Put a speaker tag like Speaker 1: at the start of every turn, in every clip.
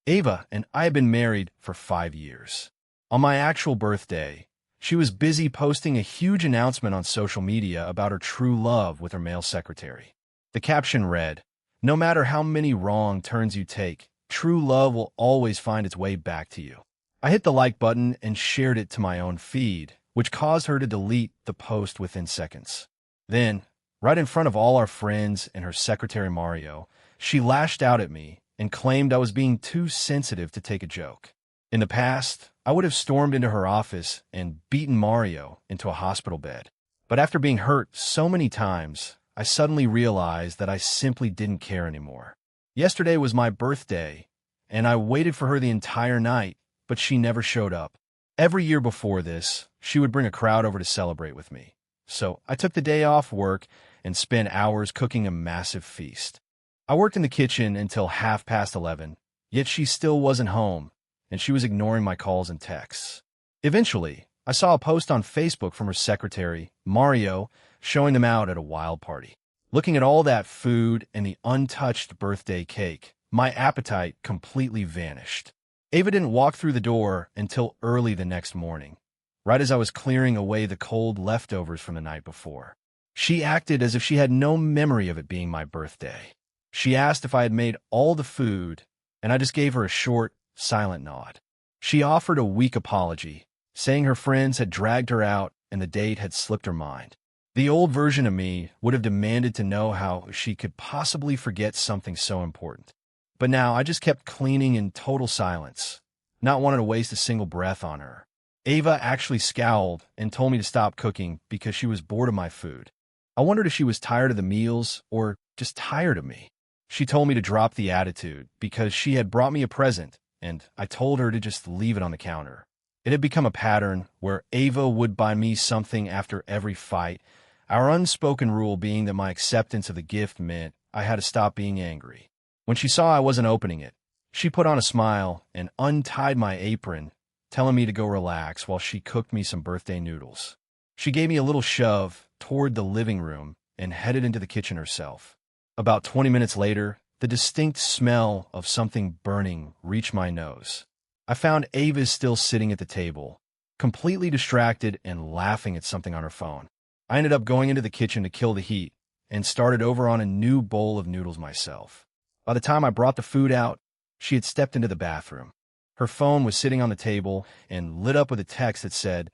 Speaker 1: Ava and I had been married for 5 years. On my actual birthday, she was busy posting a huge announcement on social media about her true love with her male secretary. The caption read, "No matter how many wrong turns you take, true love will always find its way back to you." I hit the like button and shared it to my own feed, which caused her to delete the post within seconds. Then, right in front of all our friends and her secretary Mario, she lashed out at me and claimed I was being too sensitive to take a joke. In the past, I would have stormed into her office and beaten Mario into a hospital bed. But after being hurt so many times, I suddenly realized that I simply didn't care anymore. Yesterday was my birthday, and I waited for her the entire night, but she never showed up. Every year before this, she would bring a crowd over to celebrate with me. So I took the day off work and spent hours cooking a massive feast. I worked in the kitchen until 11:30, yet she still wasn't home, and she was ignoring my calls and texts. Eventually, I saw a post on Facebook from her secretary, Mario, showing them out at a wild party. Looking at all that food and the untouched birthday cake, my appetite completely vanished. Ava didn't walk through the door until early the next morning, right as I was clearing away the cold leftovers from the night before. She acted as if she had no memory of it being my birthday. She asked if I had made all the food, and I just gave her a short, silent nod. She offered a weak apology, saying her friends had dragged her out and the date had slipped her mind. The old version of me would have demanded to know how she could possibly forget something so important. But now I just kept cleaning in total silence, not wanting to waste a single breath on her. Ava actually scowled and told me to stop cooking because she was bored of my food. I wondered if she was tired of the meals or just tired of me. She told me to drop the attitude because she had brought me a present, and I told her to just leave it on the counter. It had become a pattern where Ava would buy me something after every fight, our unspoken rule being that my acceptance of the gift meant I had to stop being angry. When she saw I wasn't opening it, she put on a smile and untied my apron, telling me to go relax while she cooked me some birthday noodles. She gave me a little shove toward the living room and headed into the kitchen herself. About 20 minutes later, the distinct smell of something burning reached my nose. I found Ava still sitting at the table, completely distracted and laughing at something on her phone. I ended up going into the kitchen to kill the heat and started over on a new bowl of noodles myself. By the time I brought the food out, she had stepped into the bathroom. Her phone was sitting on the table and lit up with a text that said,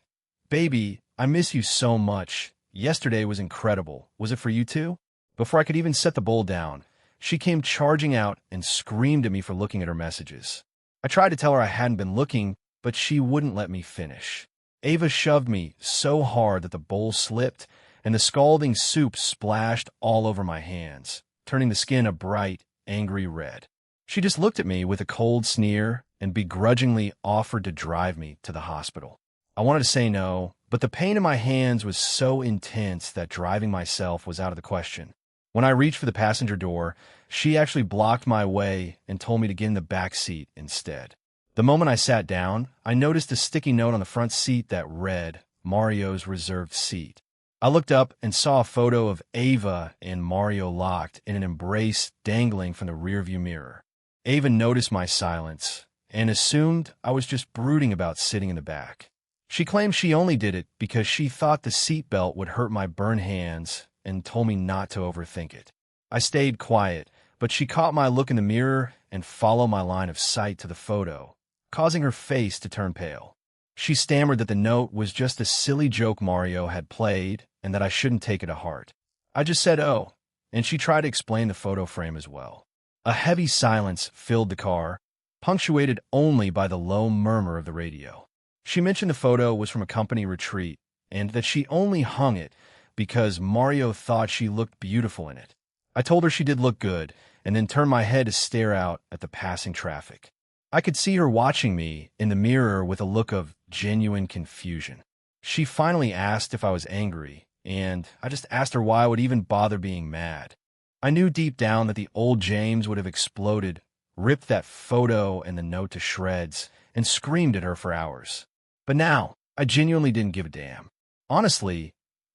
Speaker 1: "Baby, I miss you so much. Yesterday was incredible. Was it for you too?" Before I could even set the bowl down, she came charging out and screamed at me for looking at her messages. I tried to tell her I hadn't been looking, but she wouldn't let me finish. Ava shoved me so hard that the bowl slipped, and the scalding soup splashed all over my hands, turning the skin a bright, angry red. She just looked at me with a cold sneer and begrudgingly offered to drive me to the hospital. I wanted to say no, but the pain in my hands was so intense that driving myself was out of the question. When I reached for the passenger door, she actually blocked my way and told me to get in the back seat instead. The moment I sat down, I noticed a sticky note on the front seat that read, "Mario's reserved seat." I looked up and saw a photo of Ava and Mario locked in an embrace dangling from the rearview mirror. Ava noticed my silence and assumed I was just brooding about sitting in the back. She claimed she only did it because she thought the seatbelt would hurt my burned hands and told me not to overthink it. I stayed quiet, but she caught my look in the mirror and followed my line of sight to the photo, causing her face to turn pale. She stammered that the note was just a silly joke Mario had played and that I shouldn't take it to heart. I just said, "Oh," and she tried to explain the photo frame as well. A heavy silence filled the car, punctuated only by the low murmur of the radio. She mentioned the photo was from a company retreat and that she only hung it because Mario thought she looked beautiful in it. I told her she did look good and then turned my head to stare out at the passing traffic. I could see her watching me in the mirror with a look of genuine confusion. She finally asked if I was angry, and I just asked her why I would even bother being mad. I knew deep down that the old James would have exploded, ripped that photo and the note to shreds, and screamed at her for hours. But now, I genuinely didn't give a damn. Honestly,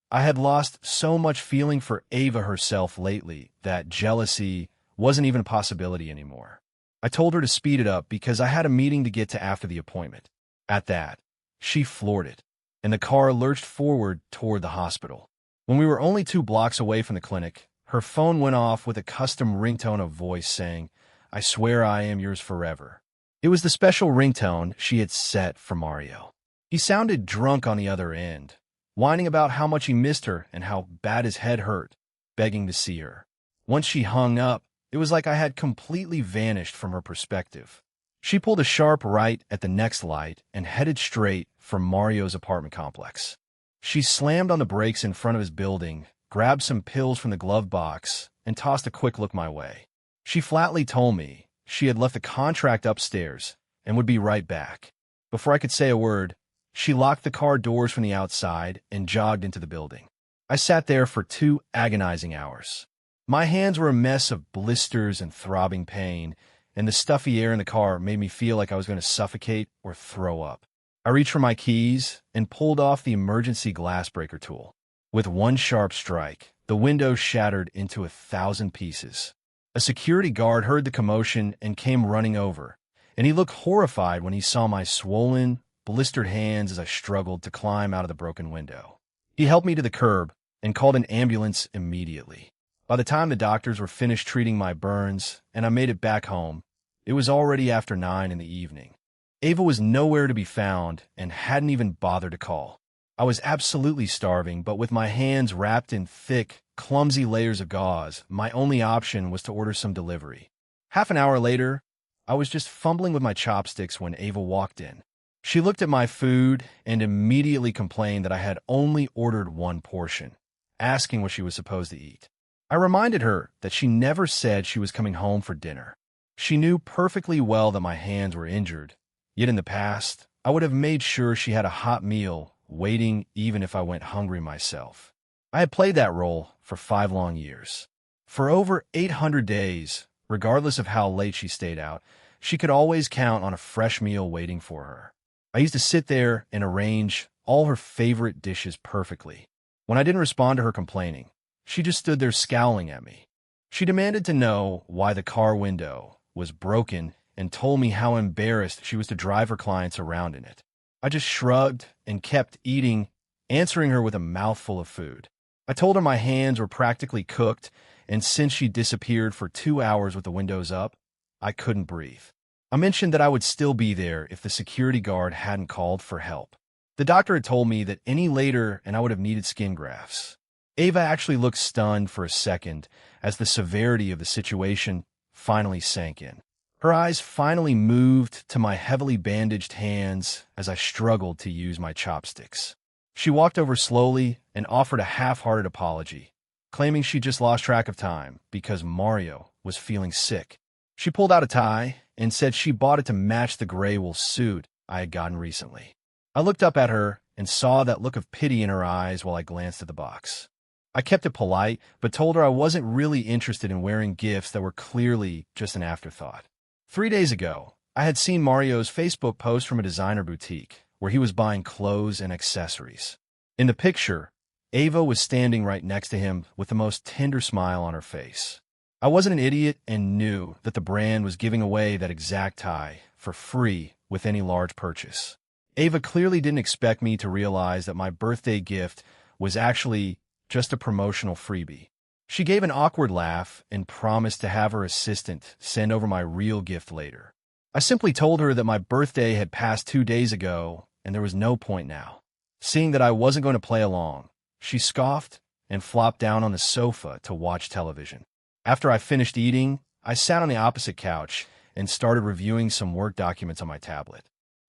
Speaker 1: I had lost so much feeling for Ava herself lately that jealousy wasn't even a possibility anymore. I told her to speed it up because I had a meeting to get to after the appointment. At that, she floored it, and the car lurched forward toward the hospital. When we were only 2 blocks away from the clinic, her phone went off with a custom ringtone of voice saying, "I swear I am yours forever." It was the special ringtone she had set for Mario. He sounded drunk on the other end, whining about how much he missed her and how bad his head hurt, begging to see her. Once she hung up, it was like I had completely vanished from her perspective. She pulled a sharp right at the next light and headed straight for Mario's apartment complex. She slammed on the brakes in front of his building, grabbed some pills from the glove box, and tossed a quick look my way. She flatly told me she had left the contract upstairs and would be right back. Before I could say a word, she locked the car doors from the outside and jogged into the building. I sat there for 2 agonizing hours. My hands were a mess of blisters and throbbing pain, and the stuffy air in the car made me feel like I was going to suffocate or throw up. I reached for my keys and pulled off the emergency glass breaker tool. With one sharp strike, the window shattered into 1,000 pieces. A security guard heard the commotion and came running over, and he looked horrified when he saw my swollen, blistered hands as I struggled to climb out of the broken window. He helped me to the curb and called an ambulance immediately. By the time the doctors were finished treating my burns and I made it back home, it was already after 9 in the evening. Ava was nowhere to be found and hadn't even bothered to call. I was absolutely starving, but with my hands wrapped in thick, clumsy layers of gauze, my only option was to order some delivery. Half an hour later, I was just fumbling with my chopsticks when Ava walked in. She looked at my food and immediately complained that I had only ordered 1 portion, asking what she was supposed to eat. I reminded her that she never said she was coming home for dinner. She knew perfectly well that my hands were injured, yet in the past, I would have made sure she had a hot meal waiting even if I went hungry myself. I had played that role for 5 long years. For over 800 days, regardless of how late she stayed out, she could always count on a fresh meal waiting for her. I used to sit there and arrange all her favorite dishes perfectly. When I didn't respond to her complaining, she just stood there scowling at me. She demanded to know why the car window was broken and told me how embarrassed she was to drive her clients around in it. I just shrugged and kept eating, answering her with a mouthful of food. I told her my hands were practically cooked, and since she disappeared for 2 hours with the windows up, I couldn't breathe. I mentioned that I would still be there if the security guard hadn't called for help. The doctor had told me that any later and I would have needed skin grafts. Ava actually looked stunned for a second as the severity of the situation finally sank in. Her eyes finally moved to my heavily bandaged hands as I struggled to use my chopsticks. She walked over slowly and offered a half-hearted apology, claiming she just lost track of time because Mario was feeling sick. She pulled out a tie and said she bought it to match the gray wool suit I had gotten recently. I looked up at her and saw that look of pity in her eyes while I glanced at the box. I kept it polite, but told her I wasn't really interested in wearing gifts that were clearly just an afterthought. 3 days ago, I had seen Mario's Facebook post from a designer boutique where he was buying clothes and accessories. In the picture, Ava was standing right next to him with the most tender smile on her face. I wasn't an idiot and knew that the brand was giving away that exact tie for free with any large purchase. Ava clearly didn't expect me to realize that my birthday gift was actually just a promotional freebie. She gave an awkward laugh and promised to have her assistant send over my real gift later. I simply told her that my birthday had passed 2 days ago and there was no point now. Seeing that I wasn't going to play along, she scoffed and flopped down on the sofa to watch television. After I finished eating, I sat on the opposite couch and started reviewing some work documents on my tablet.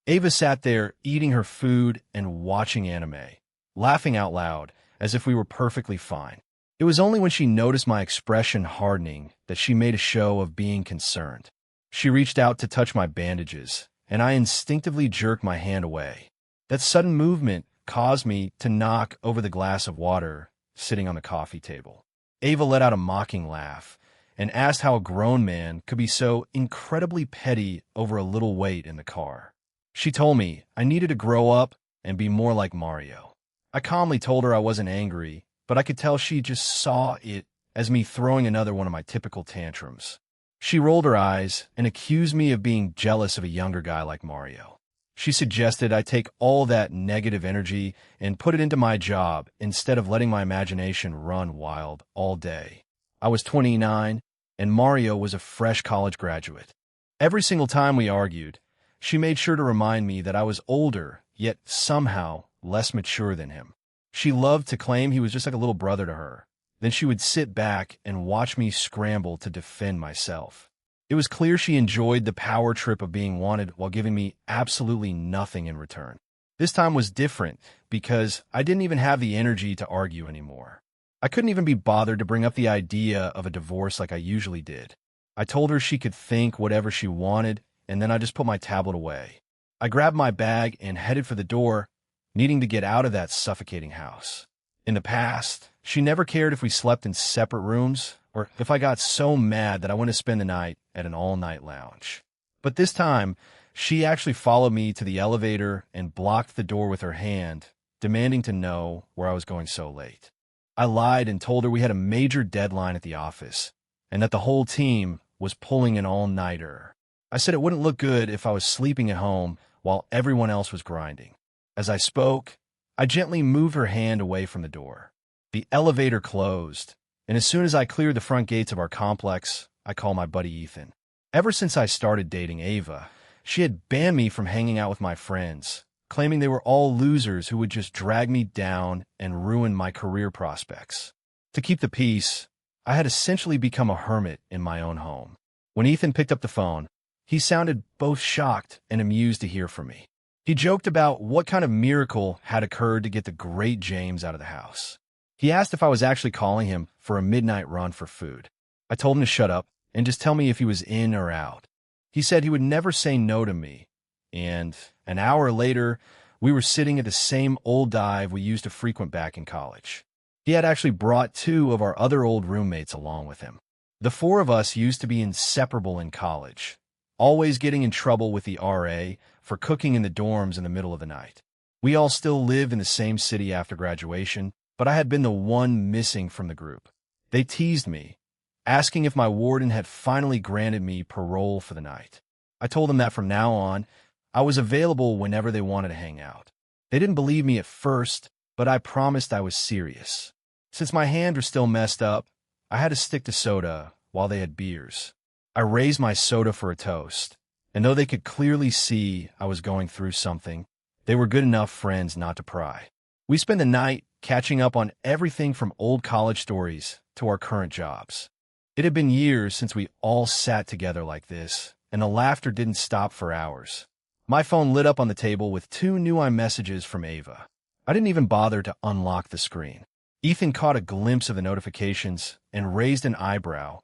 Speaker 1: Ava sat there eating her food and watching anime, laughing out loud as if we were perfectly fine. It was only when she noticed my expression hardening that she made a show of being concerned. She reached out to touch my bandages, and I instinctively jerked my hand away. That sudden movement caused me to knock over the glass of water sitting on the coffee table. Ava let out a mocking laugh and asked how a grown man could be so incredibly petty over a little weight in the car. She told me I needed to grow up and be more like Mario. I calmly told her I wasn't angry, but I could tell she just saw it as me throwing another one of my typical tantrums. She rolled her eyes and accused me of being jealous of a younger guy like Mario. She suggested I take all that negative energy and put it into my job instead of letting my imagination run wild all day. I was 29, and Mario was a fresh college graduate. Every single time we argued, she made sure to remind me that I was older, yet somehow less mature than him. She loved to claim he was just like a little brother to her. Then she would sit back and watch me scramble to defend myself. It was clear she enjoyed the power trip of being wanted while giving me absolutely nothing in return. This time was different because I didn't even have the energy to argue anymore. I couldn't even be bothered to bring up the idea of a divorce like I usually did. I told her she could think whatever she wanted, and then I just put my tablet away. I grabbed my bag and headed for the door, needing to get out of that suffocating house. In the past, she never cared if we slept in separate rooms or if I got so mad that I went to spend the night at an all-night lounge. But this time, she actually followed me to the elevator and blocked the door with her hand, demanding to know where I was going so late. I lied and told her we had a major deadline at the office and that the whole team was pulling an all-nighter. I said it wouldn't look good if I was sleeping at home while everyone else was grinding. As I spoke, I gently moved her hand away from the door. The elevator closed, and as soon as I cleared the front gates of our complex, I called my buddy Ethan. Ever since I started dating Ava, she had banned me from hanging out with my friends, claiming they were all losers who would just drag me down and ruin my career prospects. To keep the peace, I had essentially become a hermit in my own home. When Ethan picked up the phone, he sounded both shocked and amused to hear from me. He joked about what kind of miracle had occurred to get the great James out of the house. He asked if I was actually calling him for a midnight run for food. I told him to shut up and just tell me if he was in or out. He said he would never say no to me, and an hour later, we were sitting at the same old dive we used to frequent back in college. He had actually brought 2 of our other old roommates along with him. The 4 of us used to be inseparable in college, always getting in trouble with the RA for cooking in the dorms in the middle of the night. We all still lived in the same city after graduation, but I had been the one missing from the group. They teased me, asking if my warden had finally granted me parole for the night. I told them that from now on, I was available whenever they wanted to hang out. They didn't believe me at first, but I promised I was serious. Since my hand was still messed up, I had to stick to soda while they had beers. I raised my soda for a toast, and though they could clearly see I was going through something, they were good enough friends not to pry. We spent the night catching up on everything from old college stories to our current jobs. It had been years since we all sat together like this, and the laughter didn't stop for hours. My phone lit up on the table with 2 new iMessages from Ava. I didn't even bother to unlock the screen. Ethan caught a glimpse of the notifications and raised an eyebrow,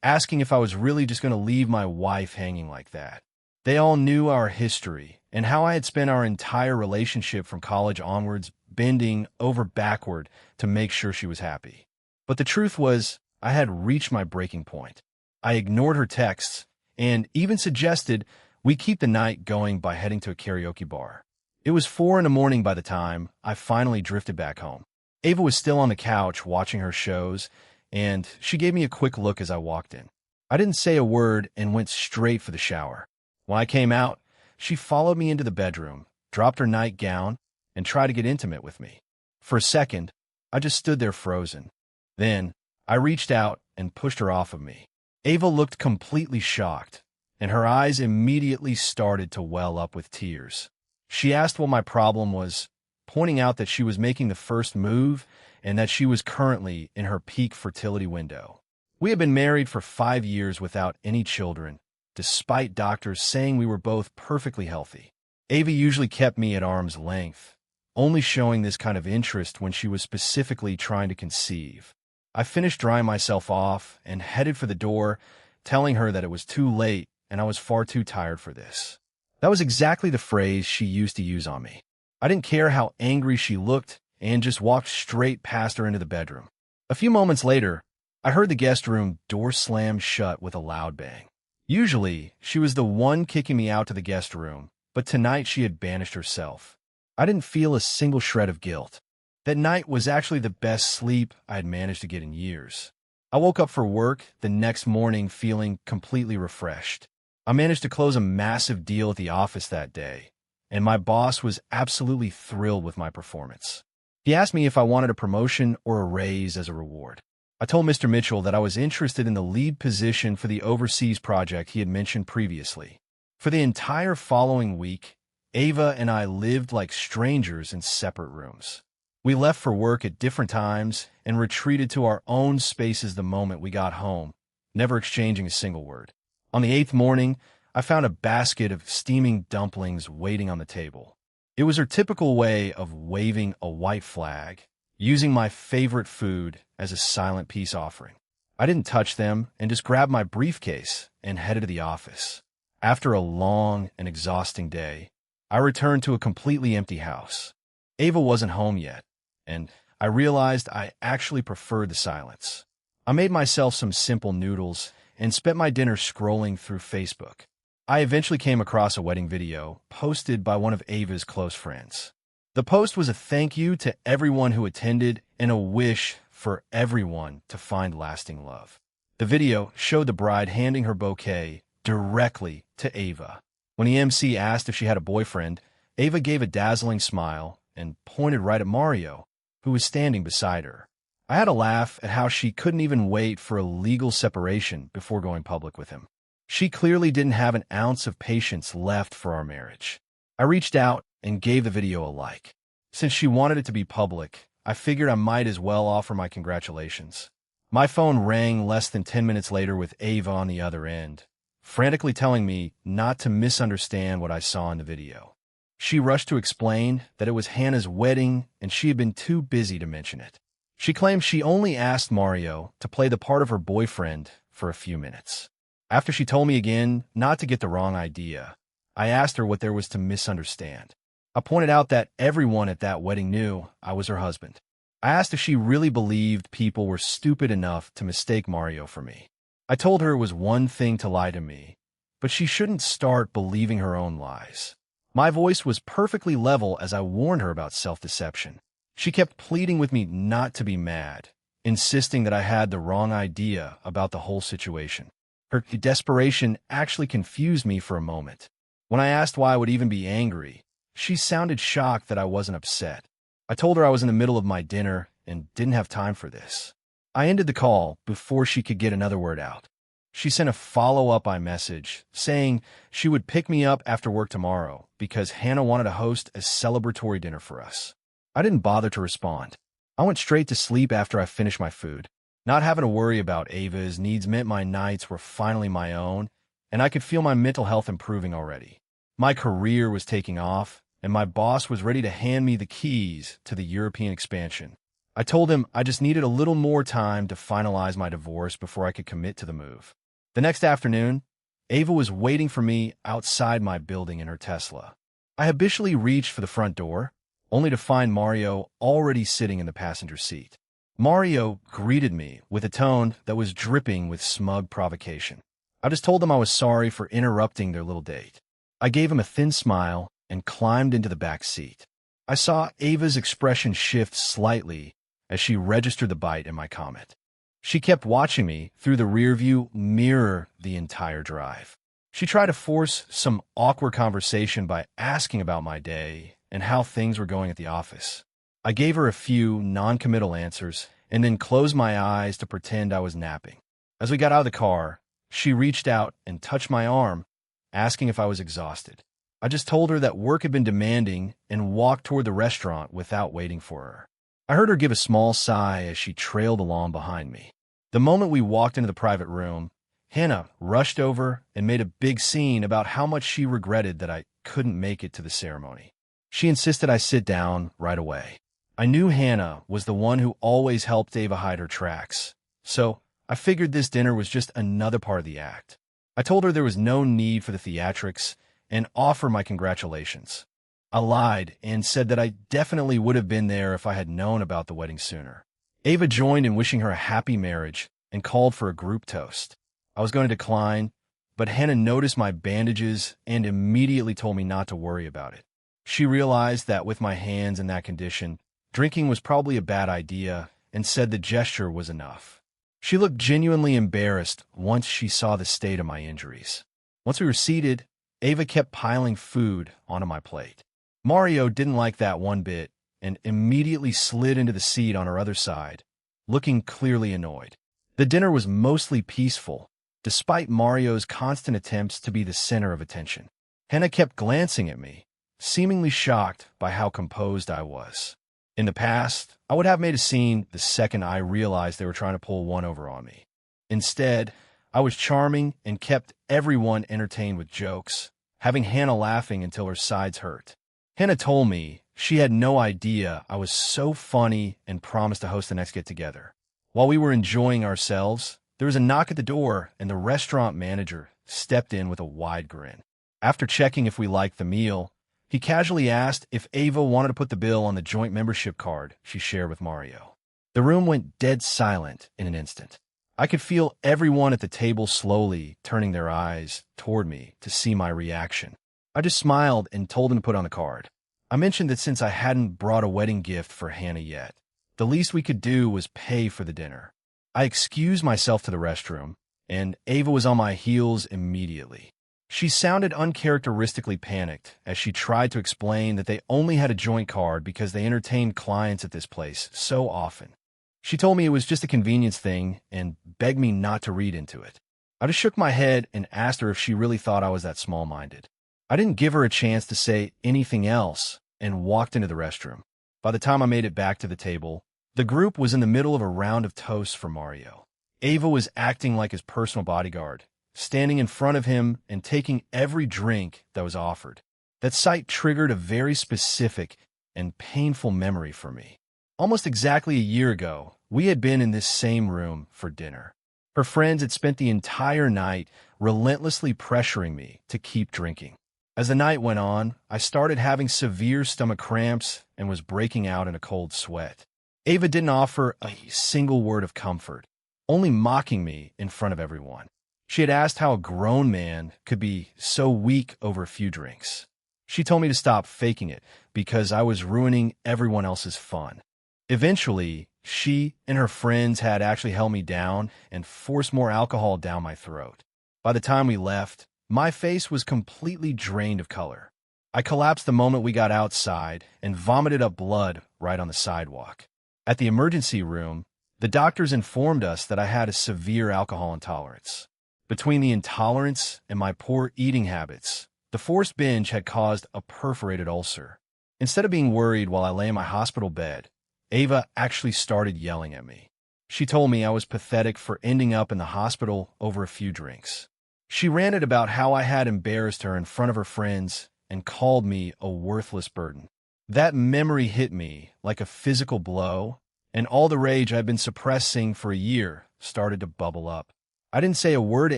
Speaker 1: asking if I was really just going to leave my wife hanging like that. They all knew our history and how I had spent our entire relationship from college onwards bending over backward to make sure she was happy. But the truth was, I had reached my breaking point. I ignored her texts and even suggested we keep the night going by heading to a karaoke bar. It was 4 in the morning by the time I finally drifted back home. Ava was still on the couch watching her shows, and she gave me a quick look as I walked in. I didn't say a word and went straight for the shower. When I came out, she followed me into the bedroom, dropped her nightgown, and tried to get intimate with me. For a second, I just stood there frozen. Then, I reached out and pushed her off of me. Ava looked completely shocked, and her eyes immediately started to well up with tears. She asked what my problem was, pointing out that she was making the first move and that she was currently in her peak fertility window. We had been married for 5 years without any children, despite doctors saying we were both perfectly healthy. Ava usually kept me at arm's length, only showing this kind of interest when she was specifically trying to conceive. I finished drying myself off and headed for the door, telling her that it was too late and I was far too tired for this. That was exactly the phrase she used to use on me. I didn't care how angry she looked and just walked straight past her into the bedroom. A few moments later, I heard the guest room door slam shut with a loud bang. Usually, she was the one kicking me out to the guest room, but tonight she had banished herself. I didn't feel a single shred of guilt. That night was actually the best sleep I had managed to get in years. I woke up for work the next morning feeling completely refreshed. I managed to close a massive deal at the office that day, and my boss was absolutely thrilled with my performance. He asked me if I wanted a promotion or a raise as a reward. I told Mr. Mitchell that I was interested in the lead position for the overseas project he had mentioned previously. For the entire following week, Ava and I lived like strangers in separate rooms. We left for work at different times and retreated to our own spaces the moment we got home, never exchanging a single word. On the 8th morning, I found a basket of steaming dumplings waiting on the table. It was her typical way of waving a white flag, using my favorite food as a silent peace offering. I didn't touch them and just grabbed my briefcase and headed to the office. After a long and exhausting day, I returned to a completely empty house. Ava wasn't home yet, and I realized I actually preferred the silence. I made myself some simple noodles and spent my dinner scrolling through Facebook. I eventually came across a wedding video posted by one of Ava's close friends. The post was a thank you to everyone who attended and a wish for everyone to find lasting love. The video showed the bride handing her bouquet directly to Ava. When the MC asked if she had a boyfriend, Ava gave a dazzling smile and pointed right at Mario, who was standing beside her. I had a laugh at how she couldn't even wait for a legal separation before going public with him. She clearly didn't have an ounce of patience left for our marriage. I reached out and gave the video a like. Since she wanted it to be public, I figured I might as well offer my congratulations. My phone rang less than 10 minutes later with Ava on the other end, frantically telling me not to misunderstand what I saw in the video. She rushed to explain that it was Hannah's wedding and she had been too busy to mention it. She claimed she only asked Mario to play the part of her boyfriend for a few minutes. After she told me again not to get the wrong idea, I asked her what there was to misunderstand. I pointed out that everyone at that wedding knew I was her husband. I asked if she really believed people were stupid enough to mistake Mario for me. I told her it was one thing to lie to me, but she shouldn't start believing her own lies. My voice was perfectly level as I warned her about self-deception. She kept pleading with me not to be mad, insisting that I had the wrong idea about the whole situation. Her desperation actually confused me for a moment. When I asked why I would even be angry, she sounded shocked that I wasn't upset. I told her I was in the middle of my dinner and didn't have time for this. I ended the call before she could get another word out. She sent a follow-up iMessage saying she would pick me up after work tomorrow because Hannah wanted to host a celebratory dinner for us. I didn't bother to respond. I went straight to sleep after I finished my food. Not having to worry about Ava's needs meant my nights were finally my own, and I could feel my mental health improving already. My career was taking off, and my boss was ready to hand me the keys to the European expansion. I told him I just needed a little more time to finalize my divorce before I could commit to the move. The next afternoon, Ava was waiting for me outside my building in her Tesla. I habitually reached for the front door, only to find Mario already sitting in the passenger seat. Mario greeted me with a tone that was dripping with smug provocation. I just told him I was sorry for interrupting their little date. I gave him a thin smile and climbed into the back seat. I saw Ava's expression shift slightly as she registered the bite in my comment. She kept watching me through the rearview mirror the entire drive. She tried to force some awkward conversation by asking about my day and how things were going at the office. I gave her a few non-committal answers and then closed my eyes to pretend I was napping. As we got out of the car, she reached out and touched my arm, asking if I was exhausted. I just told her that work had been demanding and walked toward the restaurant without waiting for her. I heard her give a small sigh as she trailed along behind me. The moment we walked into the private room, Hannah rushed over and made a big scene about how much she regretted that I couldn't make it to the ceremony. She insisted I sit down right away. I knew Hannah was the one who always helped Ava hide her tracks, so I figured this dinner was just another part of the act. I told her there was no need for the theatrics and offered my congratulations. I lied and said that I definitely would have been there if I had known about the wedding sooner. Ava joined in wishing her a happy marriage and called for a group toast. I was going to decline, but Hannah noticed my bandages and immediately told me not to worry about it. She realized that with my hands in that condition, drinking was probably a bad idea and said the gesture was enough. She looked genuinely embarrassed once she saw the state of my injuries. Once we were seated, Ava kept piling food onto my plate. Mario didn't like that one bit and immediately slid into the seat on her other side, looking clearly annoyed. The dinner was mostly peaceful, despite Mario's constant attempts to be the center of attention. Hannah kept glancing at me, seemingly shocked by how composed I was. In the past, I would have made a scene the second I realized they were trying to pull one over on me. Instead, I was charming and kept everyone entertained with jokes, having Hannah laughing until her sides hurt. Hannah told me she had no idea I was so funny and promised to host the next get-together. While we were enjoying ourselves, there was a knock at the door and the restaurant manager stepped in with a wide grin. After checking if we liked the meal, he casually asked if Ava wanted to put the bill on the joint membership card she shared with Mario. The room went dead silent in an instant. I could feel everyone at the table slowly turning their eyes toward me to see my reaction. I just smiled and told him to put on the card. I mentioned that since I hadn't brought a wedding gift for Hannah yet, the least we could do was pay for the dinner. I excused myself to the restroom, and Ava was on my heels immediately. She sounded uncharacteristically panicked as she tried to explain that they only had a joint card because they entertained clients at this place so often. She told me it was just a convenience thing and begged me not to read into it. I just shook my head and asked her if she really thought I was that small-minded. I didn't give her a chance to say anything else and walked into the restroom. By the time I made it back to the table, the group was in the middle of a round of toasts for Mario. Ava was acting like his personal bodyguard, standing in front of him and taking every drink that was offered. That sight triggered a very specific and painful memory for me. Almost exactly a year ago, we had been in this same room for dinner. Her friends had spent the entire night relentlessly pressuring me to keep drinking. As the night went on, I started having severe stomach cramps and was breaking out in a cold sweat. Ava didn't offer a single word of comfort, only mocking me in front of everyone. She had asked how a grown man could be so weak over a few drinks. She told me to stop faking it because I was ruining everyone else's fun. Eventually, she and her friends had actually held me down and forced more alcohol down my throat. By the time we left, my face was completely drained of color. I collapsed the moment we got outside and vomited up blood right on the sidewalk. At the emergency room, the doctors informed us that I had a severe alcohol intolerance. Between the intolerance and my poor eating habits, the forced binge had caused a perforated ulcer. Instead of being worried while I lay in my hospital bed, Ava actually started yelling at me. She told me I was pathetic for ending up in the hospital over a few drinks. She ranted about how I had embarrassed her in front of her friends and called me a worthless burden. That memory hit me like a physical blow, and all the rage I'd been suppressing for a year started to bubble up. I didn't say a word to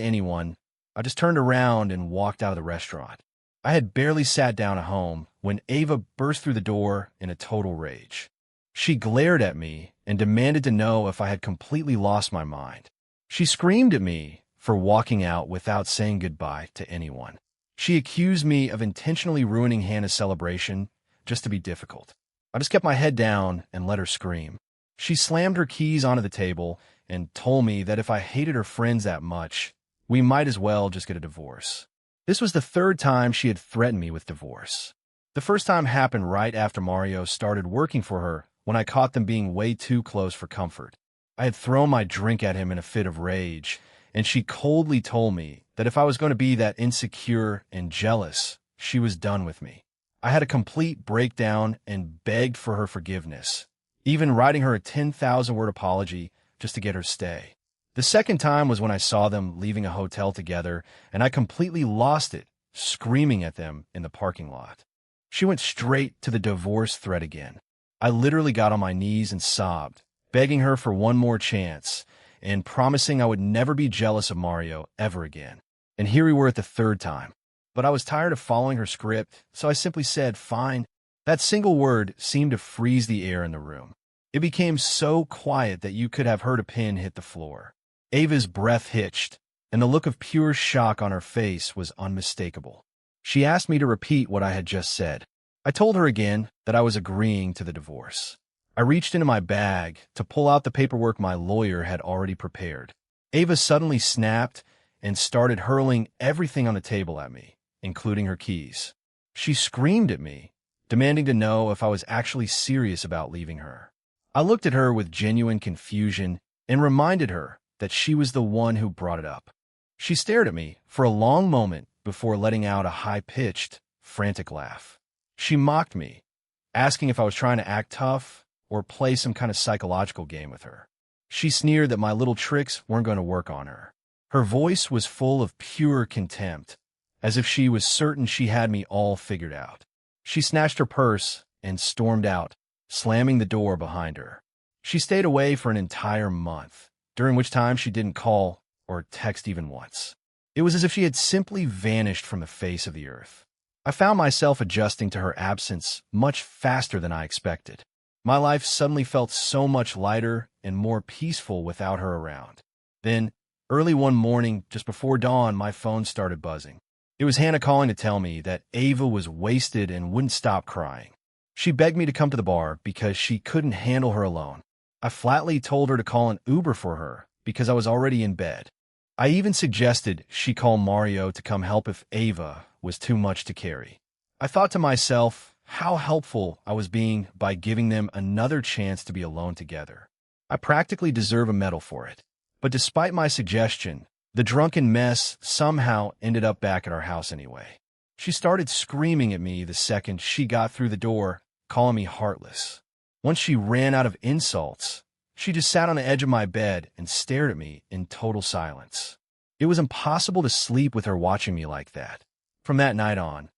Speaker 1: anyone. I just turned around and walked out of the restaurant. I had barely sat down at home when Ava burst through the door in a total rage. She glared at me and demanded to know if I had completely lost my mind. She screamed at me for walking out without saying goodbye to anyone. She accused me of intentionally ruining Hannah's celebration just to be difficult. I just kept my head down and let her scream. She slammed her keys onto the table and told me that if I hated her friends that much, we might as well just get a divorce. This was the third time she had threatened me with divorce. The first time happened right after Mario started working for her when I caught them being way too close for comfort. I had thrown my drink at him in a fit of rage, and she coldly told me that if I was going to be that insecure and jealous, she was done with me. I had a complete breakdown and begged for her forgiveness, even writing her a 10,000-word apology just to get her stay. The second time was when I saw them leaving a hotel together, and I completely lost it, screaming at them in the parking lot. She went straight to the divorce thread again. I literally got on my knees and sobbed, begging her for one more chance, and promising I would never be jealous of Mario ever again. And here we were at the third time. But I was tired of following her script, so I simply said, fine. That single word seemed to freeze the air in the room. It became so quiet that you could have heard a pin hit the floor. Ava's breath hitched, and the look of pure shock on her face was unmistakable. She asked me to repeat what I had just said. I told her again that I was agreeing to the divorce. I reached into my bag to pull out the paperwork my lawyer had already prepared. Ava suddenly snapped and started hurling everything on the table at me, including her keys. She screamed at me, demanding to know if I was actually serious about leaving her. I looked at her with genuine confusion and reminded her that she was the one who brought it up. She stared at me for a long moment before letting out a high-pitched, frantic laugh. She mocked me, asking if I was trying to act tough or play some kind of psychological game with her. She sneered that my little tricks weren't going to work on her. Her voice was full of pure contempt, as if she was certain she had me all figured out. She snatched her purse and stormed out, slamming the door behind her. She stayed away for an entire month, during which time she didn't call or text even once. It was as if she had simply vanished from the face of the earth. I found myself adjusting to her absence much faster than I expected. My life suddenly felt so much lighter and more peaceful without her around. Then, early one morning, just before dawn, my phone started buzzing. It was Hannah calling to tell me that Ava was wasted and wouldn't stop crying. She begged me to come to the bar because she couldn't handle her alone. I flatly told her to call an Uber for her because I was already in bed. I even suggested she call Mario to come help if Ava was too much to carry. I thought to myself how helpful I was being by giving them another chance to be alone together. I practically deserve a medal for it. But despite my suggestion, the drunken mess somehow ended up back at our house anyway. She started screaming at me the second she got through the door, calling me heartless. Once she ran out of insults, she just sat on the edge of my bed and stared at me in total silence. It was impossible to sleep with her watching me like that. From that night on,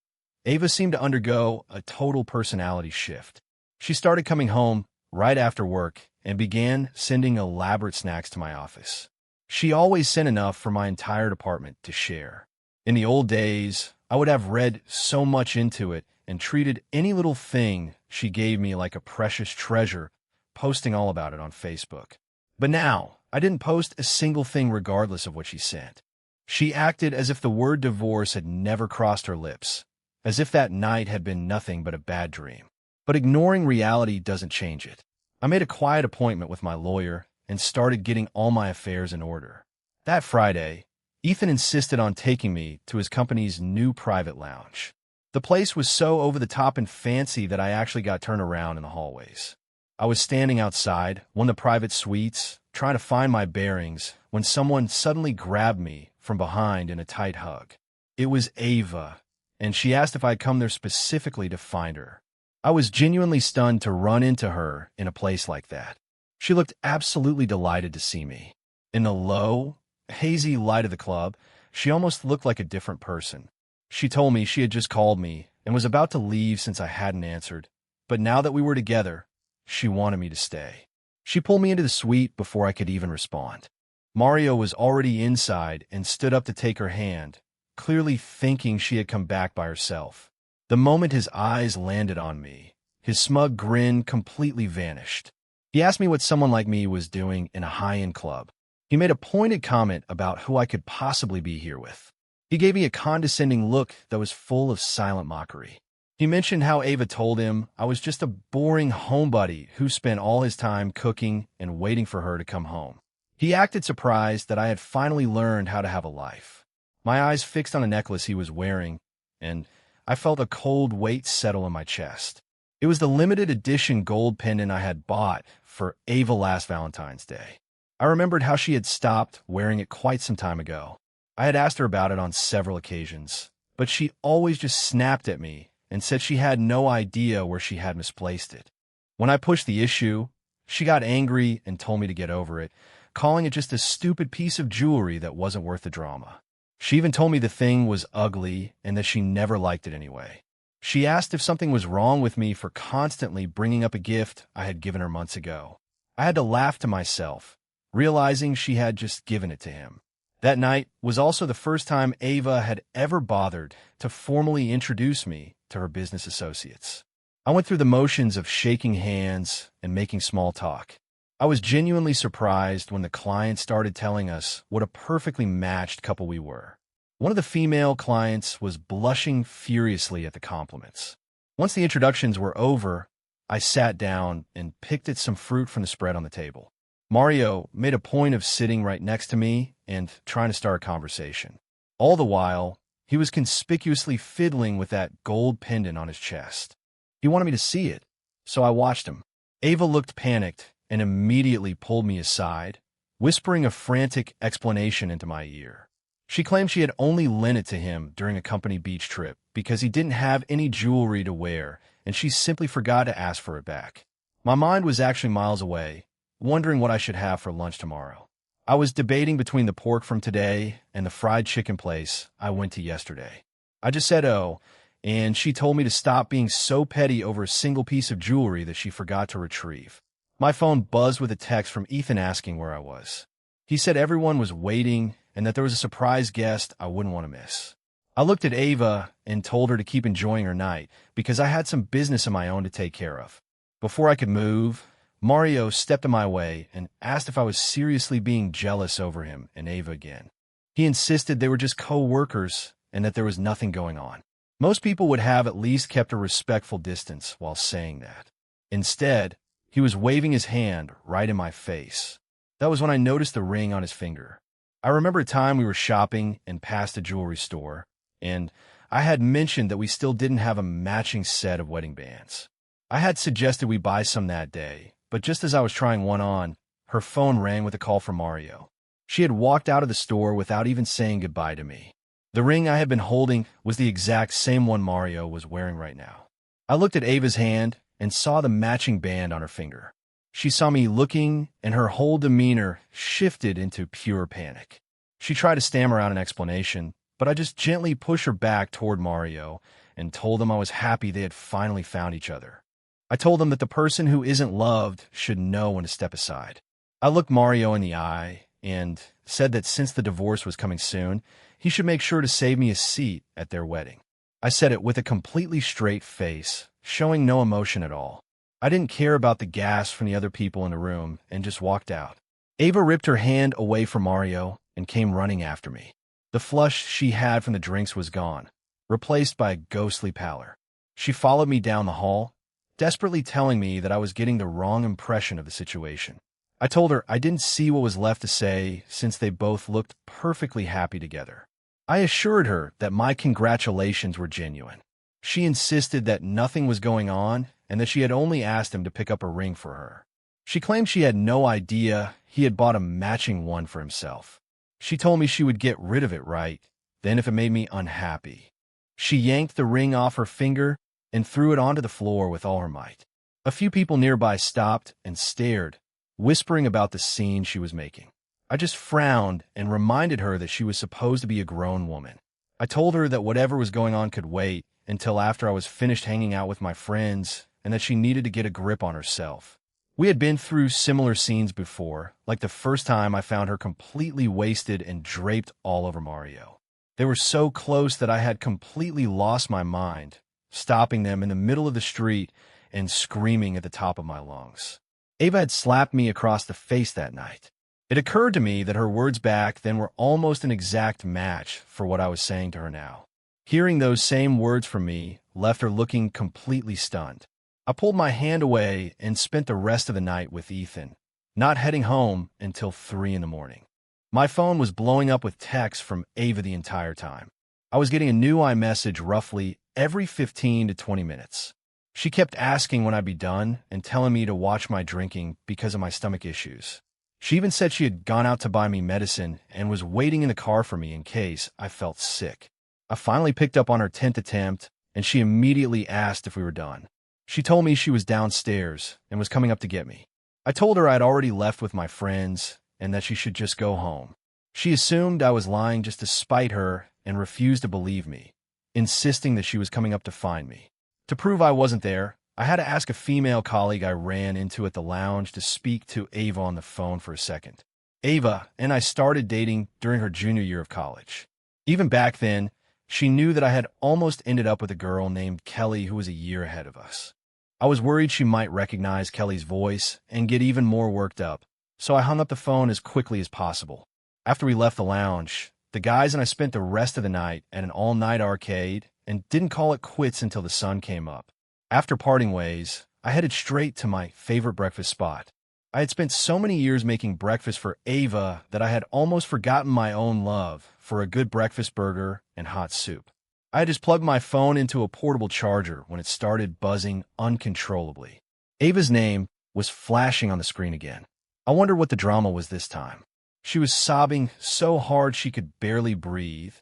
Speaker 1: Ava seemed to undergo a total personality shift. She started coming home right after work and began sending elaborate snacks to my office. She always sent enough for my entire department to share. In the old days, I would have read so much into it and treated any little thing she gave me like a precious treasure, posting all about it on Facebook. But now, I didn't post a single thing regardless of what she sent. She acted as if the word divorce had never crossed her lips, as if that night had been nothing but a bad dream. But ignoring reality doesn't change it. I made a quiet appointment with my lawyer and started getting all my affairs in order. That Friday, Ethan insisted on taking me to his company's new private lounge. The place was so over the top and fancy that I actually got turned around in the hallways. I was standing outside one of the private suites, trying to find my bearings, when someone suddenly grabbed me from behind in a tight hug. It was Ava, and she asked if I'd come there specifically to find her. I was genuinely stunned to run into her in a place like that. She looked absolutely delighted to see me. In the low, hazy light of the club, she almost looked like a different person. She told me she had just called me and was about to leave since I hadn't answered, but now that we were together, she wanted me to stay. She pulled me into the suite before I could even respond. Mario was already inside and stood up to take her hand, clearly thinking she had come back by herself. The moment his eyes landed on me, his smug grin completely vanished. He asked me what someone like me was doing in a high-end club. He made a pointed comment about who I could possibly be here with. He gave me a condescending look that was full of silent mockery. He mentioned how Ava told him I was just a boring homebody who spent all his time cooking and waiting for her to come home. He acted surprised that I had finally learned how to have a life. My eyes fixed on a necklace he was wearing, and I felt a cold weight settle in my chest. It was the limited edition gold pendant I had bought for Ava last Valentine's Day. I remembered how she had stopped wearing it quite some time ago. I had asked her about it on several occasions, but she always just snapped at me and said she had no idea where she had misplaced it. When I pushed the issue, she got angry and told me to get over it, calling it just a stupid piece of jewelry that wasn't worth the drama. She even told me the thing was ugly and that she never liked it anyway. She asked if something was wrong with me for constantly bringing up a gift I had given her months ago. I had to laugh to myself, realizing she had just given it to him. That night was also the first time Ava had ever bothered to formally introduce me to her business associates. I went through the motions of shaking hands and making small talk. I was genuinely surprised when the client started telling us what a perfectly matched couple we were. One of the female clients was blushing furiously at the compliments. Once the introductions were over, I sat down and picked at some fruit from the spread on the table. Mario made a point of sitting right next to me and trying to start a conversation. All the while, he was conspicuously fiddling with that gold pendant on his chest. He wanted me to see it, so I watched him. Ava looked panicked and immediately pulled me aside, whispering a frantic explanation into my ear. She claimed she had only lent it to him during a company beach trip because he didn't have any jewelry to wear, and she simply forgot to ask for it back. My mind was actually miles away, wondering what I should have for lunch tomorrow. I was debating between the pork from today and the fried chicken place I went to yesterday. I just said, "Oh," and she told me to stop being so petty over a single piece of jewelry that she forgot to retrieve. My phone buzzed with a text from Ethan asking where I was. He said everyone was waiting and that there was a surprise guest I wouldn't want to miss. I looked at Ava and told her to keep enjoying her night because I had some business of my own to take care of. Before I could move, Mario stepped in my way and asked if I was seriously being jealous over him and Ava again. He insisted they were just co-workers and that there was nothing going on. Most people would have at least kept a respectful distance while saying that. Instead, he was waving his hand right in my face. That was when I noticed the ring on his finger. I remember a time we were shopping and passed a jewelry store, and I had mentioned that we still didn't have a matching set of wedding bands. I had suggested we buy some that day, but just as I was trying one on, her phone rang with a call from Mario. She had walked out of the store without even saying goodbye to me. The ring I had been holding was the exact same one Mario was wearing right now. I looked at Ava's hand and saw the matching band on her finger. She saw me looking, and her whole demeanor shifted into pure panic. She tried to stammer out an explanation, but I just gently pushed her back toward Mario and told him I was happy they had finally found each other. I told him that the person who isn't loved should know when to step aside. I looked Mario in the eye and said that since the divorce was coming soon, he should make sure to save me a seat at their wedding. I said it with a completely straight face, showing no emotion at all. I didn't care about the gas from the other people in the room and just walked out. Ava ripped her hand away from Mario and came running after me. The flush she had from the drinks was gone, replaced by a ghostly pallor. She followed me down the hall, desperately telling me that I was getting the wrong impression of the situation. I told her I didn't see what was left to say since they both looked perfectly happy together. I assured her that my congratulations were genuine. She insisted that nothing was going on and that she had only asked him to pick up a ring for her. She claimed she had no idea he had bought a matching one for himself. She told me she would get rid of it right then if it made me unhappy. She yanked the ring off her finger and threw it onto the floor with all her might. A few people nearby stopped and stared, whispering about the scene she was making. I just frowned and reminded her that she was supposed to be a grown woman. I told her that whatever was going on could wait until after I was finished hanging out with my friends and that she needed to get a grip on herself. We had been through similar scenes before, like the first time I found her completely wasted and draped all over Mario. They were so close that I had completely lost my mind, stopping them in the middle of the street and screaming at the top of my lungs. Ava had slapped me across the face that night. It occurred to me that her words back then were almost an exact match for what I was saying to her now. Hearing those same words from me left her looking completely stunned. I pulled my hand away and spent the rest of the night with Ethan, not heading home until 3 in the morning. My phone was blowing up with texts from Ava the entire time. I was getting a new iMessage roughly every 15 to 20 minutes. She kept asking when I'd be done and telling me to watch my drinking because of my stomach issues. She even said she had gone out to buy me medicine and was waiting in the car for me in case I felt sick. I finally picked up on her 10th attempt, and she immediately asked if we were done. She told me she was downstairs and was coming up to get me. I told her I'd already left with my friends and that she should just go home. She assumed I was lying just to spite her and refused to believe me, insisting that she was coming up to find me. To prove I wasn't there, I had to ask a female colleague I ran into at the lounge to speak to Ava on the phone for a second. Ava and I started dating during her junior year of college. Even back then, she knew that I had almost ended up with a girl named Kelly who was a year ahead of us. I was worried she might recognize Kelly's voice and get even more worked up, so I hung up the phone as quickly as possible. After we left the lounge, the guys and I spent the rest of the night at an all-night arcade and didn't call it quits until the sun came up. After parting ways, I headed straight to my favorite breakfast spot. I had spent so many years making breakfast for Ava that I had almost forgotten my own love for a good breakfast burger and hot soup. I had just plugged my phone into a portable charger when it started buzzing uncontrollably. Ava's name was flashing on the screen again. I wondered what the drama was this time. She was sobbing so hard she could barely breathe,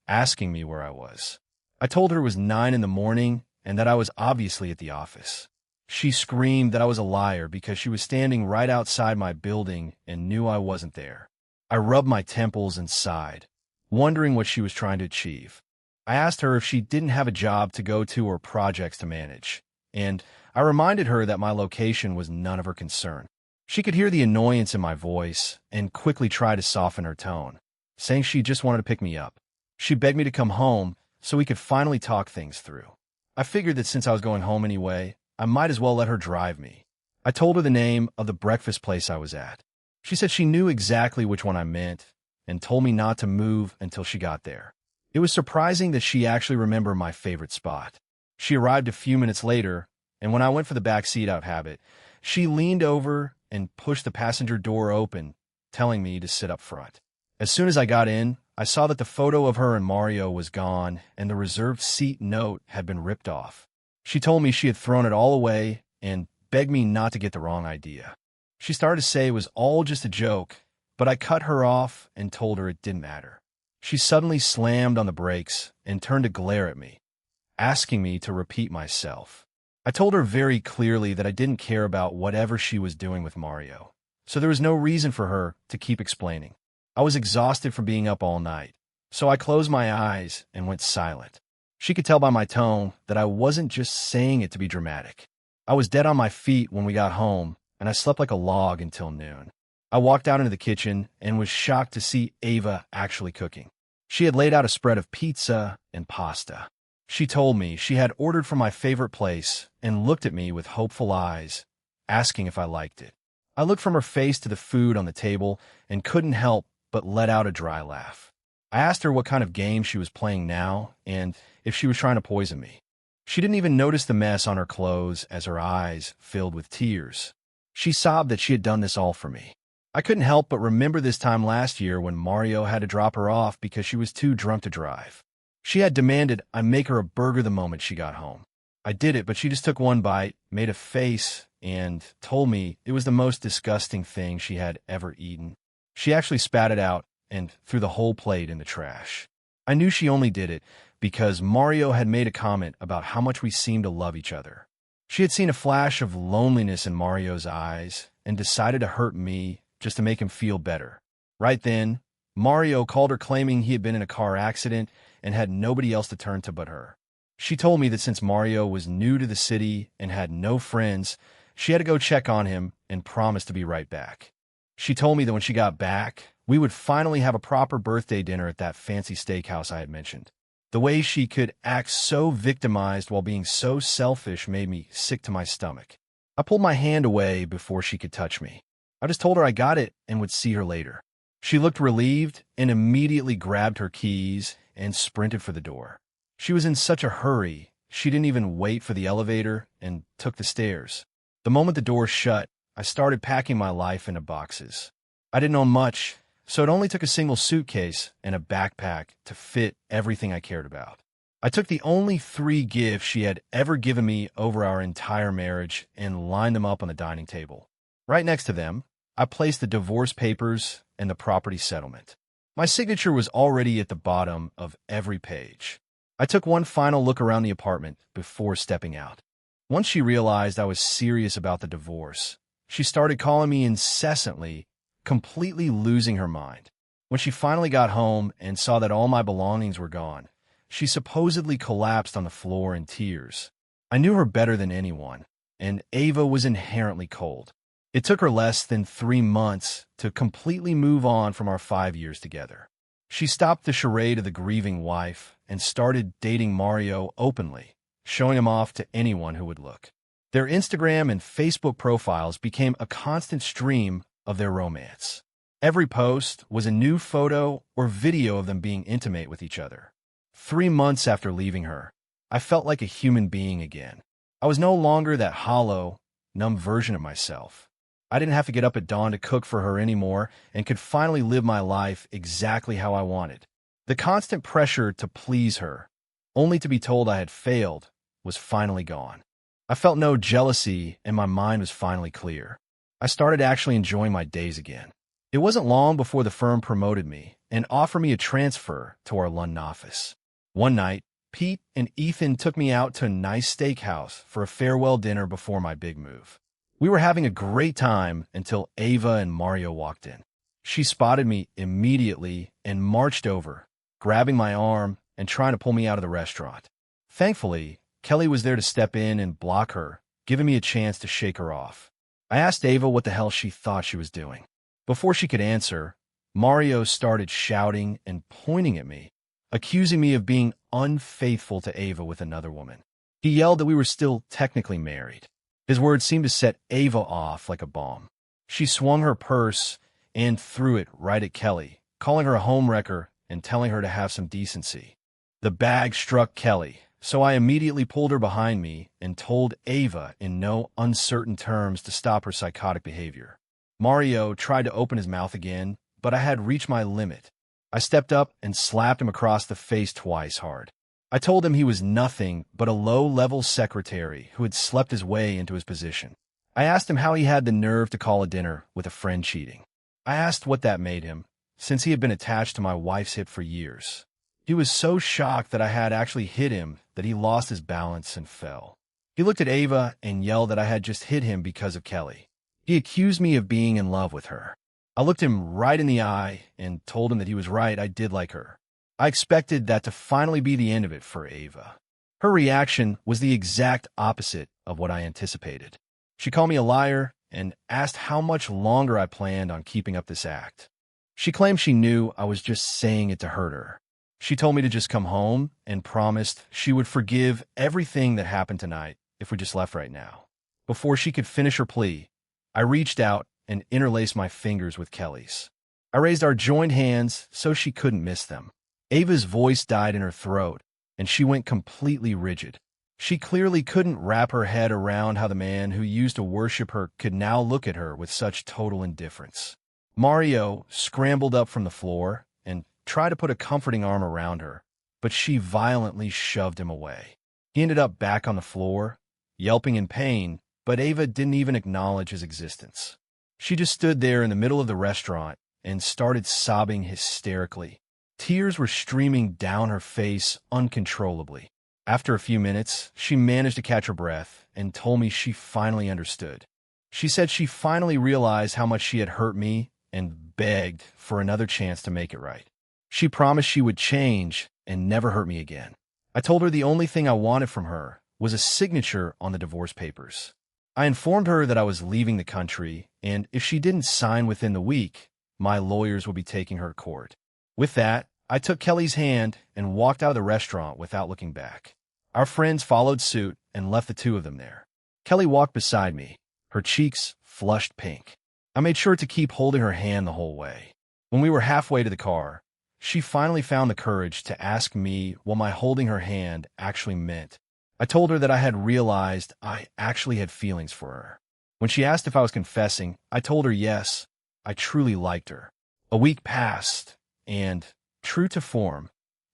Speaker 1: asking me where I was. I told her it was 9 in the morning and that I was obviously at the office. She screamed that I was a liar because she was standing right outside my building and knew I wasn't there. I rubbed my temples and sighed, wondering what she was trying to achieve. I asked her if she didn't have a job to go to or projects to manage, and I reminded her that my location was none of her concern. She could hear the annoyance in my voice and quickly tried to soften her tone, saying she just wanted to pick me up. She begged me to come home so we could finally talk things through. I figured that since I was going home anyway, I might as well let her drive me. I told her the name of the breakfast place I was at. She said she knew exactly which one I meant and told me not to move until she got there. It was surprising that she actually remembered my favorite spot. She arrived a few minutes later, and when I went for the back seat out of habit, she leaned over and pushed the passenger door open, telling me to sit up front. As soon as I got in, I saw that the photo of her and Mario was gone and the reserved seat note had been ripped off. She told me she had thrown it all away and begged me not to get the wrong idea. She started to say it was all just a joke, but I cut her off and told her it didn't matter. She suddenly slammed on the brakes and turned to glare at me, asking me to repeat myself. I told her very clearly that I didn't care about whatever she was doing with Mario, so there was no reason for her to keep explaining. I was exhausted from being up all night, so I closed my eyes and went silent. She could tell by my tone that I wasn't just saying it to be dramatic. I was dead on my feet when we got home, and I slept like a log until noon. I walked out into the kitchen and was shocked to see Ava actually cooking. She had laid out a spread of pizza and pasta. She told me she had ordered from my favorite place and looked at me with hopeful eyes, asking if I liked it. I looked from her face to the food on the table and couldn't help but let out a dry laugh. I asked her what kind of game she was playing now and if she was trying to poison me. She didn't even notice the mess on her clothes as her eyes filled with tears. She sobbed that she had done this all for me. I couldn't help but remember this time last year when Mario had to drop her off because she was too drunk to drive. She had demanded I make her a burger the moment she got home. I did it, but she just took one bite, made a face, and told me it was the most disgusting thing she had ever eaten. She actually spat it out and threw the whole plate in the trash. I knew she only did it because Mario had made a comment about how much we seemed to love each other. She had seen a flash of loneliness in Mario's eyes and decided to hurt me just to make him feel better. Right then, Mario called her claiming he had been in a car accident and had nobody else to turn to but her. She told me that since Mario was new to the city and had no friends, she had to go check on him and promised to be right back. She told me that when she got back, we would finally have a proper birthday dinner at that fancy steakhouse I had mentioned. The way she could act so victimized while being so selfish made me sick to my stomach. I pulled my hand away before she could touch me. I just told her I got it and would see her later. She looked relieved and immediately grabbed her keys and sprinted for the door. She was in such a hurry, she didn't even wait for the elevator and took the stairs. The moment the door shut, I started packing my life into boxes. I didn't own much, so it only took a single suitcase and a backpack to fit everything I cared about. I took the only 3 gifts she had ever given me over our entire marriage and lined them up on the dining table. Right next to them, I placed the divorce papers and the property settlement. My signature was already at the bottom of every page. I took one final look around the apartment before stepping out. Once she realized I was serious about the divorce, she started calling me incessantly, completely losing her mind. When she finally got home and saw that all my belongings were gone, she supposedly collapsed on the floor in tears. I knew her better than anyone, and Ava was inherently cold. It took her less than 3 months to completely move on from our 5 years together. She stopped the charade of the grieving wife and started dating Mario openly, showing him off to anyone who would look. Their Instagram and Facebook profiles became a constant stream of their romance. Every post was a new photo or video of them being intimate with each other. 3 months after leaving her, I felt like a human being again. I was no longer that hollow, numb version of myself. I didn't have to get up at dawn to cook for her anymore and could finally live my life exactly how I wanted. The constant pressure to please her, only to be told I had failed, was finally gone. I felt no jealousy and my mind was finally clear. I started actually enjoying my days again. It wasn't long before the firm promoted me and offered me a transfer to our London office. One night, Pete and Ethan took me out to a nice steakhouse for a farewell dinner before my big move. We were having a great time until Ava and Mario walked in. She spotted me immediately and marched over, grabbing my arm and trying to pull me out of the restaurant. Thankfully, Kelly was there to step in and block her, giving me a chance to shake her off. I asked Ava what the hell she thought she was doing. Before she could answer, Mario started shouting and pointing at me, accusing me of being unfaithful to Ava with another woman. He yelled that we were still technically married. His words seemed to set Ava off like a bomb. She swung her purse and threw it right at Kelly, calling her a homewrecker and telling her to have some decency. The bag struck Kelly, so I immediately pulled her behind me and told Ava in no uncertain terms to stop her psychotic behavior. Mario tried to open his mouth again, but I had reached my limit. I stepped up and slapped him across the face twice hard. I told him he was nothing but a low-level secretary who had slept his way into his position. I asked him how he had the nerve to call a dinner with a friend cheating. I asked what that made him, since he had been attached to my wife's hip for years. He was so shocked that I had actually hit him that he lost his balance and fell. He looked at Ava and yelled that I had just hit him because of Kelly. He accused me of being in love with her. I looked him right in the eye and told him that he was right, I did like her. I expected that to finally be the end of it for Ava. Her reaction was the exact opposite of what I anticipated. She called me a liar and asked how much longer I planned on keeping up this act. She claimed she knew I was just saying it to hurt her. She told me to just come home and promised she would forgive everything that happened tonight if we just left right now. Before she could finish her plea, I reached out and interlaced my fingers with Kelly's. I raised our joined hands so she couldn't miss them. Ava's voice died in her throat, and she went completely rigid. She clearly couldn't wrap her head around how the man who used to worship her could now look at her with such total indifference. Mario scrambled up from the floor and tried to put a comforting arm around her, but she violently shoved him away. He ended up back on the floor, yelping in pain, but Ava didn't even acknowledge his existence. She just stood there in the middle of the restaurant and started sobbing hysterically. Tears were streaming down her face uncontrollably. After a few minutes, she managed to catch her breath and told me she finally understood. She said she finally realized how much she had hurt me and begged for another chance to make it right. She promised she would change and never hurt me again. I told her the only thing I wanted from her was a signature on the divorce papers. I informed her that I was leaving the country, and if she didn't sign within the week, my lawyers would be taking her to court. With that, I took Kelly's hand and walked out of the restaurant without looking back. Our friends followed suit and left the two of them there. Kelly walked beside me, her cheeks flushed pink. I made sure to keep holding her hand the whole way. When we were halfway to the car, she finally found the courage to ask me what my holding her hand actually meant. I told her that I had realized I actually had feelings for her. When she asked if I was confessing, I told her yes, I truly liked her. A week passed, and, true to form,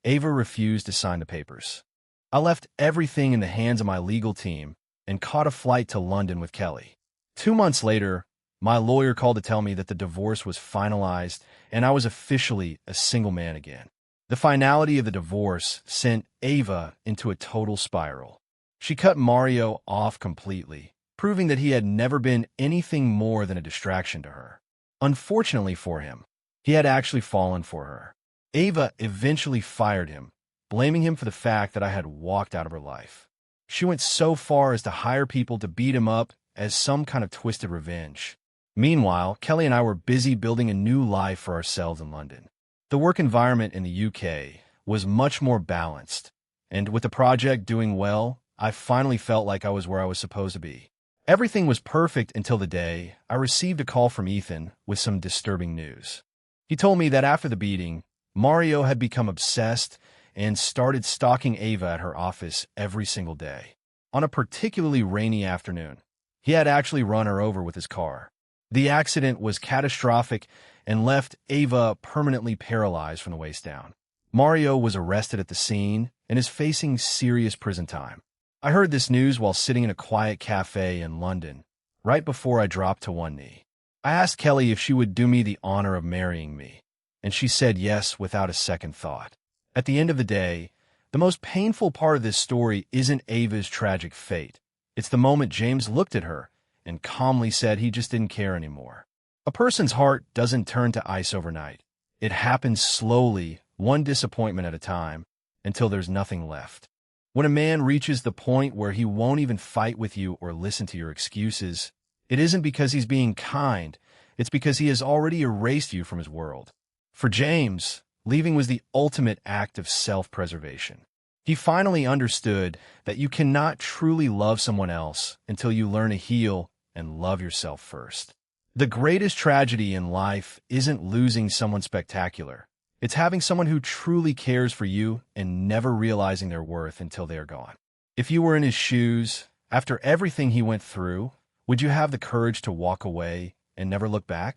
Speaker 1: Ava refused to sign the papers. I left everything in the hands of my legal team and caught a flight to London with Kelly. 2 months later, my lawyer called to tell me that the divorce was finalized and I was officially a single man again. The finality of the divorce sent Ava into a total spiral. She cut Mario off completely, proving that he had never been anything more than a distraction to her. Unfortunately for him, he had actually fallen for her. Ava eventually fired him, blaming him for the fact that I had walked out of her life. She went so far as to hire people to beat him up as some kind of twisted revenge. Meanwhile, Kelly and I were busy building a new life for ourselves in London. The work environment in the UK was much more balanced, and with the project doing well, I finally felt like I was where I was supposed to be. Everything was perfect until the day I received a call from Ethan with some disturbing news. He told me that after the beating, Mario had become obsessed and started stalking Ava at her office every single day. On a particularly rainy afternoon, He had actually run her over with his car. The accident was catastrophic and left Ava permanently paralyzed from the waist down. Mario was arrested at the scene and is facing serious prison time. I heard this news while sitting in a quiet cafe in London, right before I dropped to one knee. I asked Kelly if she would do me the honor of marrying me, and she said yes without a second thought. At the end of the day, the most painful part of this story isn't Ava's tragic fate. It's the moment James looked at her and calmly said he just didn't care anymore. A person's heart doesn't turn to ice overnight. It happens slowly, one disappointment at a time, until there's nothing left. When a man reaches the point where he won't even fight with you or listen to your excuses, it isn't because he's being kind, it's because he has already erased you from his world. For James, leaving was the ultimate act of self-preservation. He finally understood that you cannot truly love someone else until you learn to heal and love yourself first. The greatest tragedy in life isn't losing someone spectacular. It's having someone who truly cares for you and never realizing their worth until they are gone. If you were in his shoes, after everything he went through, would you have the courage to walk away and never look back?